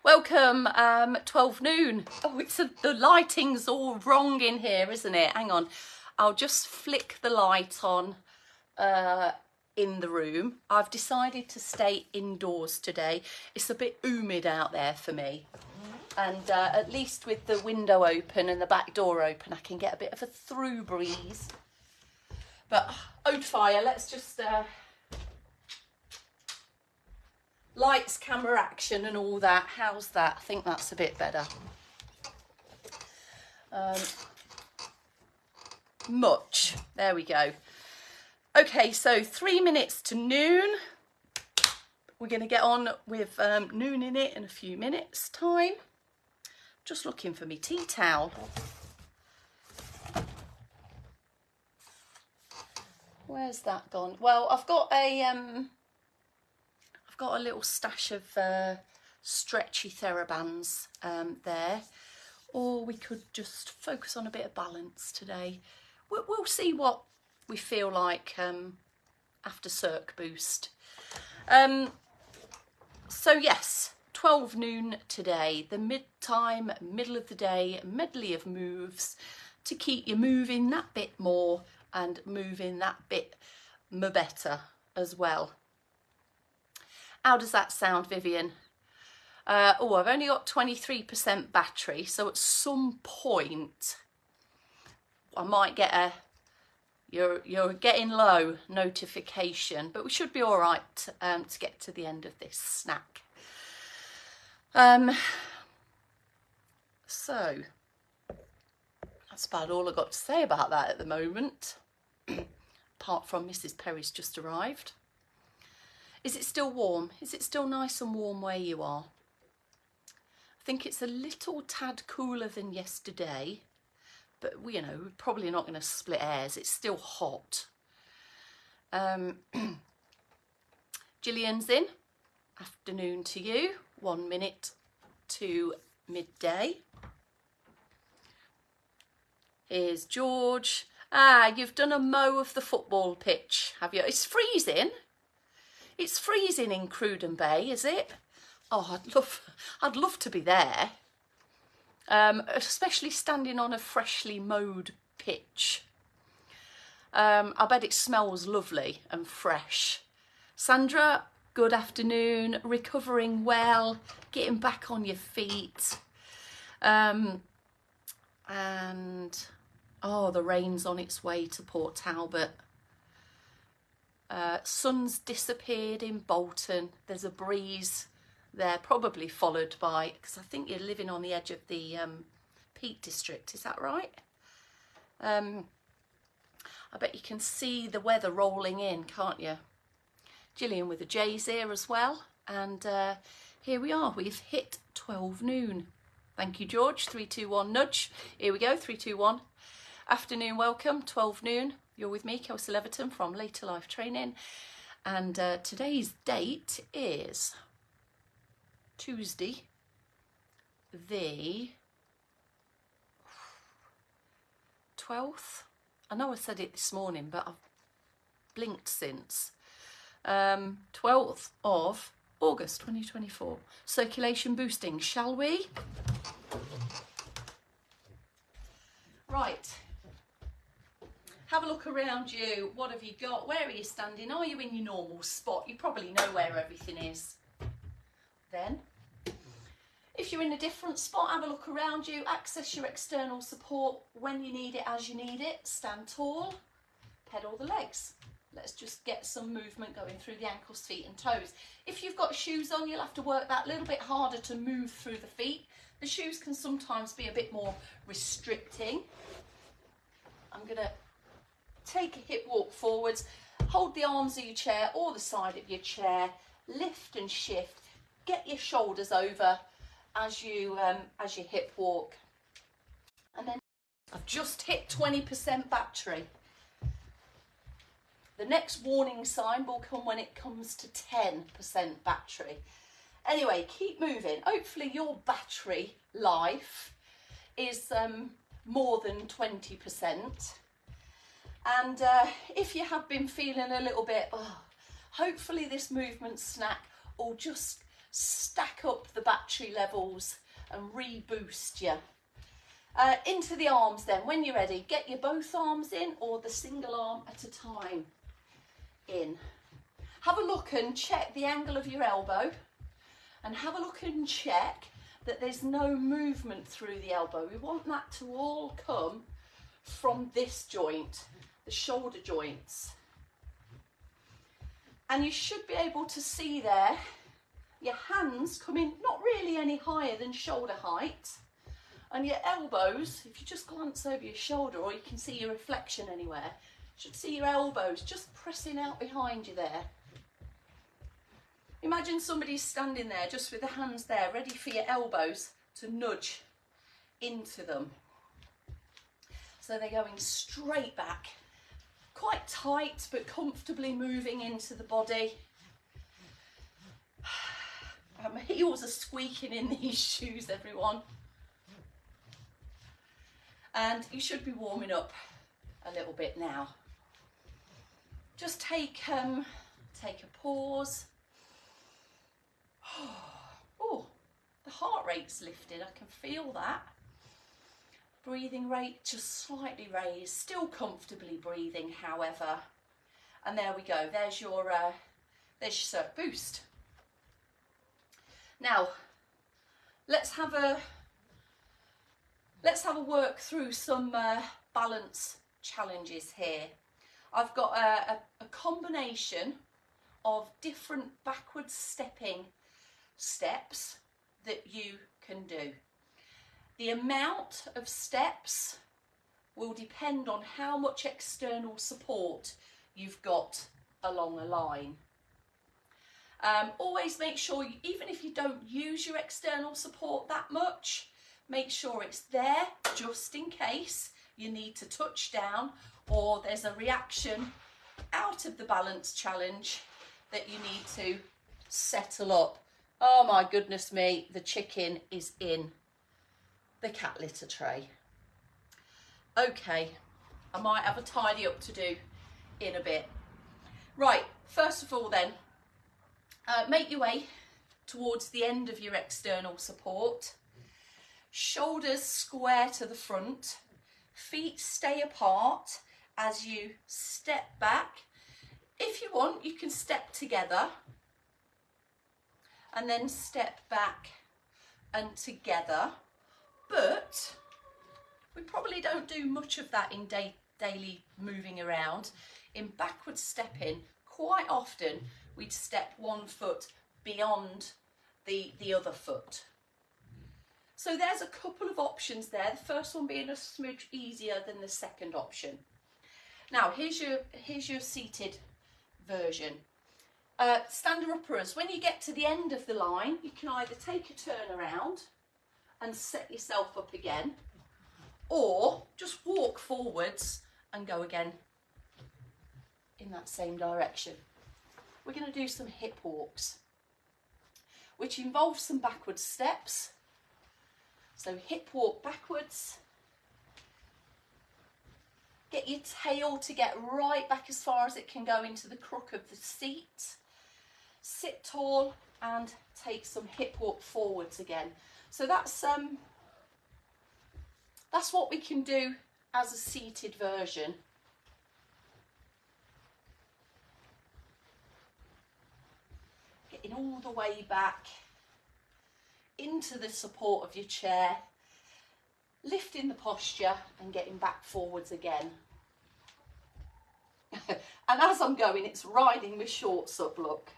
Welcome, 12 noon. Oh, the lighting's all wrong in here, isn't it? Hang on. I'll just flick the light on in the room. I've decided to stay indoors today. It's a bit humid out there for me. And at least with the window open and the back door open, I can get a bit of a through breeze. But, ode fire, let's just... lights, camera action and all that. How's that? I think that's a bit better. Much. There we go. Okay, so 3 minutes to noon. We're going to get on with noon in it in a few minutes' time. Just looking for me tea towel. Where's that gone? Well, I've got a little stash of stretchy TheraBands there, or we could just focus on a bit of balance today. We'll see what we feel like after Circ Boost. So yes, 12 noon today, the middle of the day medley of moves to keep you moving that bit more and moving that bit better as well. How does that sound, Vivian? Oh, I've only got 23% battery, so at some point I might get a you're getting low notification, but we should be all right to get to the end of this snack. So that's about all I've got to say about that at the moment, apart from Mrs. Perry's just arrived. Is it still warm? Is it still nice and warm where you are? I think it's a little tad cooler than yesterday, but you know, we're probably not going to split hairs. It's still hot. Gillian's in. Afternoon to you. 1 minute to midday. Here's George. Ah, you've done a mow of the football pitch, have you? It's freezing. It's freezing in Cruden Bay, is it? Oh, I'd love to be there. Especially standing on a freshly mowed pitch. I bet it smells lovely and fresh. Sandra, good afternoon. Recovering well, getting back on your feet. And oh, the rain's on its way to Port Talbot. Sun's disappeared in Bolton. There's a breeze there, probably followed by, because I think you're living on the edge of the Peak District, is that right? I bet you can see the weather rolling in, can't you? Gillian with the J's here as well, and here we are, we've hit 12 noon. Thank you, George. 3, 2, 1 nudge. Here we go. 3, 2, 1. Afternoon welcome, 12 noon. You're with me, Kelsey Leverton from Later Life Training, and today's date is Tuesday, the 12th. I know I said it this morning, but I've blinked since. 12th of August 2024. Circulation boosting, shall we? Right. Have a look around you. What have you got? Where are you standing? Are you in your normal spot? You probably know where everything is. Then, if you're in a different spot, have a look around you. Access your external support when you need it, as you need it. Stand tall. Pedal the legs. Let's just get some movement going through the ankles, feet and toes. If you've got shoes on, you'll have to work that little bit harder to move through the feet. The shoes can sometimes be a bit more restricting. I'm going to take a hip walk forwards, hold the arms of your chair or the side of your chair, lift and shift, get your shoulders over as you hip walk. And then I've just hit 20% battery. The next warning sign will come when it comes to 10% battery. Anyway, keep moving. Hopefully your battery life is more than 20%. And if you have been feeling a little bit, hopefully this movement snack will just stack up the battery levels and reboost you. Into the arms then, when you're ready, get your both arms in or the single arm at a time in. Have a look and check the angle of your elbow, and have a look and check that there's no movement through the elbow. We want that to all come from this joint, the shoulder joints. And you should be able to see there your hands coming not really any higher than shoulder height, and your elbows, if you just glance over your shoulder, or you can see your reflection anywhere, you should see your elbows just pressing out behind you there. Imagine somebody's standing there just with the hands there, ready for your elbows to nudge into them. So they're going straight back, quite tight but comfortably moving into the body. My heels are squeaking in these shoes, everyone. And you should be warming up a little bit now. Just take a pause. Oh, the heart rate's lifted, I can feel that. Breathing rate just slightly raised, still comfortably breathing, however. And there we go, there's your circ boost. Now, let's have a work through some balance challenges here. I've got a combination of different backwards stepping steps that you can do. The amount of steps will depend on how much external support you've got along a line. Always make sure, even if you don't use your external support that much, make sure it's there just in case you need to touch down or there's a reaction out of the balance challenge that you need to settle up. Oh my goodness me, the chicken is in the cat litter tray. Okay, I might have a tidy up to do in a bit. Right, first of all then, make your way towards the end of your external support. Shoulders square to the front, feet stay apart as you step back. If you want, you can step together and then step back and together, but we probably don't do much of that in daily moving around. In backward stepping, quite often we'd step one foot beyond the other foot. So there's a couple of options there, the first one being a smidge easier than the second option. Now here's your seated version. Stand uppers. When you get to the end of the line, you can either take a turn around and set yourself up again, or just walk forwards and go again in that same direction. We're going to do some hip walks, which involve some backward steps. So hip walk backwards. Get your tail to get right back as far as it can go into the crook of the seat. Sit tall and take some hip walk forwards again. So that's what we can do as a seated version. Getting all the way back into the support of your chair, lifting the posture and getting back forwards again. And as I'm going, it's riding my shorts up, look.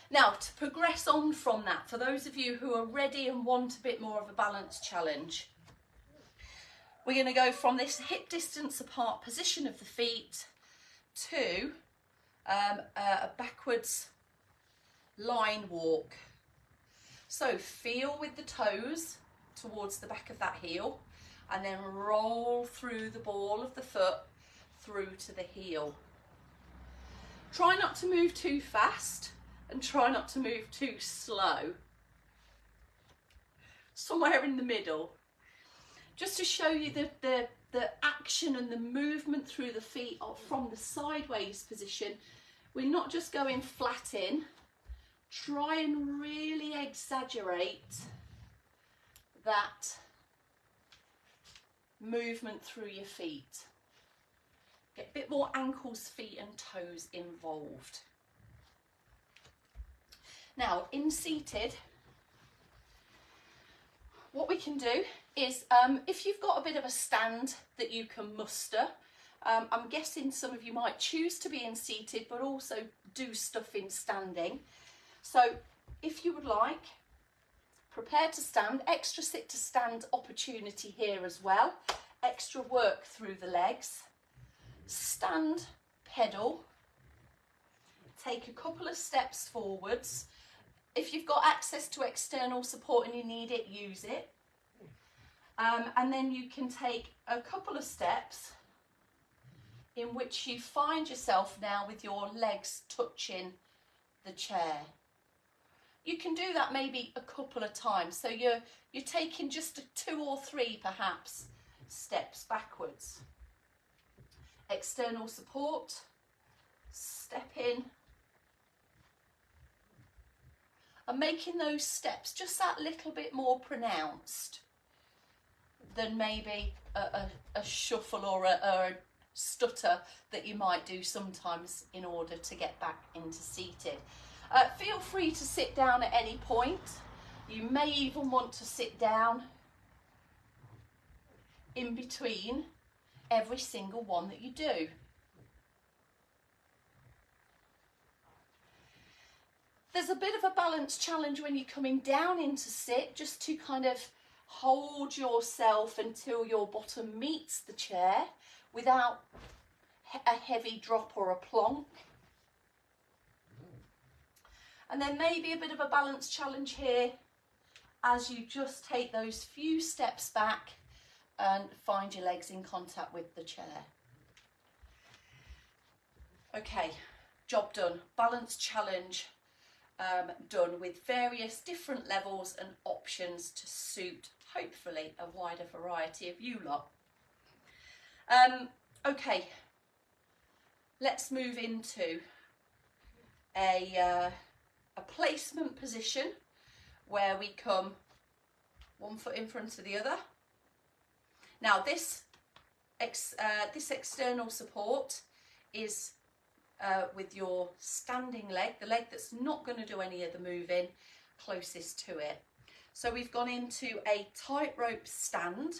Now, to progress on from that, for those of you who are ready and want a bit more of a balance challenge, we're going to go from this hip distance apart position of the feet to a backwards line walk. So feel with the toes towards the back of that heel and then roll through the ball of the foot through to the heel. Try not to move too fast and try not to move too slow. Somewhere in the middle. Just to show you the action and the movement through the feet from the sideways position. We're not just going flat in, try and really exaggerate that movement through your feet. Get a bit more ankles, feet and toes involved. Now, in seated, what we can do is, if you've got a bit of a stand that you can muster, I'm guessing some of you might choose to be in seated, but also do stuff in standing. So if you would like, prepare to stand, extra sit to stand opportunity here as well, extra work through the legs, stand, pedal, take a couple of steps forwards. If you've got access to external support and you need it, use it. And then you can take a couple of steps in which you find yourself now with your legs touching the chair. You can do that maybe a couple of times. So you're taking just 2 or 3 perhaps steps backwards. External support, step in. And making those steps just that little bit more pronounced than maybe a shuffle or a stutter that you might do sometimes in order to get back into seated. Feel free to sit down at any point. You may even want to sit down in between every single one that you do. There's a bit of a balance challenge when you're coming down into sit, just to kind of hold yourself until your bottom meets the chair without a heavy drop or a plonk. And then maybe a bit of a balance challenge here as you just take those few steps back and find your legs in contact with the chair. Okay, job done. Balance challenge done with various different levels and options to suit, hopefully, a wider variety of you lot. Okay, let's move into a placement position where we come 1 foot in front of the other. Now this external support is with your standing leg, the leg that's not going to do any of the moving, closest to it. So we've gone into a tightrope stand.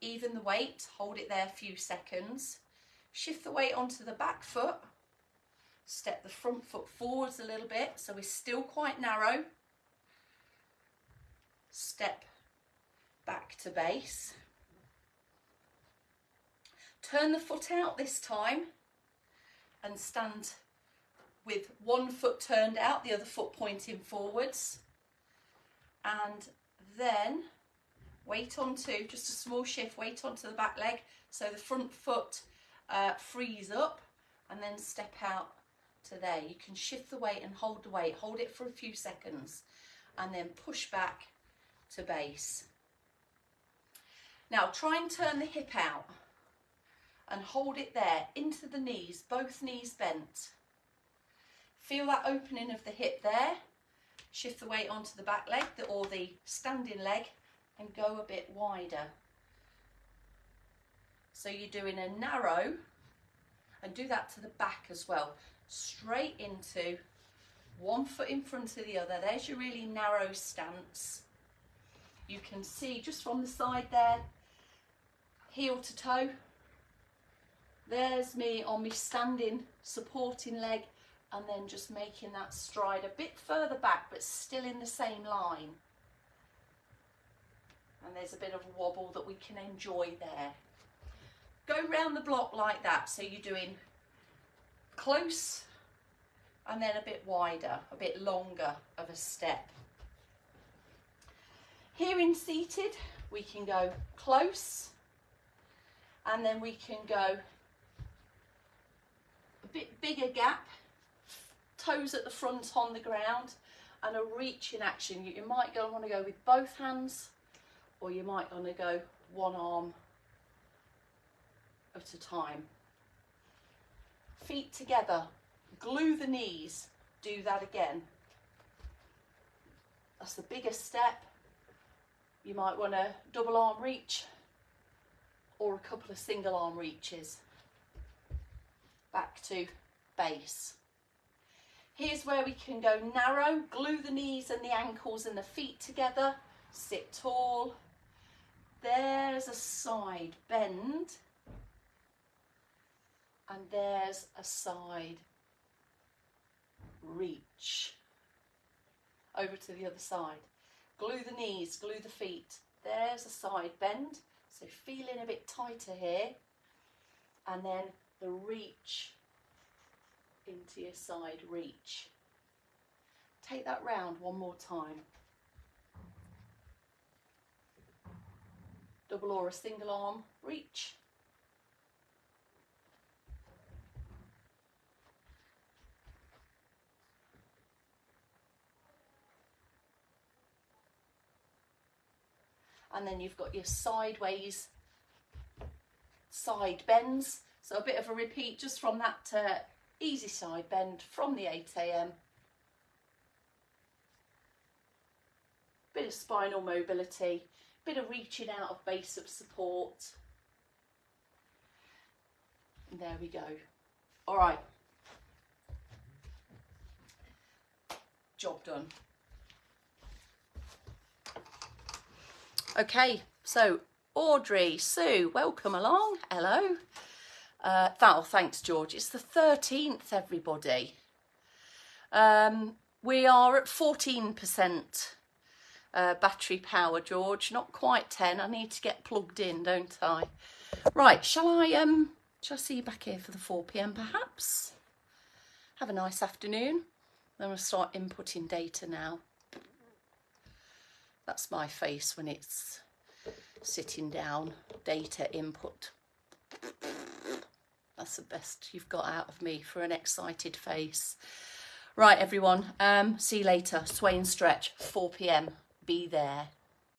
Even the weight, hold it there a few seconds. Shift the weight onto the back foot. Step the front foot forwards a little bit, so we're still quite narrow. Step back to base. Turn the foot out this time and stand with one foot turned out, the other foot pointing forwards. And then weight onto, just a small shift, weight onto the back leg, so the front foot frees up, and then step out to there. You can shift the weight and hold the weight, hold it for a few seconds, and then push back to base. Now try and turn the hip out and hold it there into the knees, both knees bent. Feel that opening of the hip there. Shift the weight onto the back leg or the standing leg and go a bit wider. So you're doing a narrow, and do that to the back as well. Straight into 1 foot in front of the other. There's your really narrow stance. You can see just from the side there, heel to toe. There's me on my standing supporting leg, and then just making that stride a bit further back but still in the same line. And there's a bit of a wobble that we can enjoy there. Go round the block like that, so you're doing close and then a bit wider, a bit longer of a step. Here in seated, we can go close, and then we can go a bit bigger gap, toes at the front on the ground, and a reach in action. You might want to go with both hands, or you might want to go one arm at a time. Feet together, glue the knees. do that again. That's the biggest step. You might want a double arm reach or a couple of single arm reaches. Back to base. Here's where we can go narrow, glue the knees and the ankles and the feet together, sit tall. There's a side bend, and there's a side reach. Over to the other side. Glue the knees, glue the feet. There's a side bend, so feeling a bit tighter here, and then the reach into your side reach. Take that round one more time. Double or a single arm reach. And then you've got your sideways side bends. So a bit of a repeat just from that easy side bend from the 8 AM. Bit of spinal mobility, bit of reaching out of base of support. And there we go. All right. Job done. Okay, so Audrey, Sue, welcome along. Hello. Thanks, George. It's the 13th, everybody. We are at 14% battery power, George. Not quite 10. I need to get plugged in, don't I? Right, shall I see you back here for the 4 PM perhaps? Have a nice afternoon. Then we'll start inputting data now. That's my face when it's sitting down. Data input. That's the best you've got out of me for an excited face. Right, everyone. See you later. Sway and stretch, 4 PM. Be there.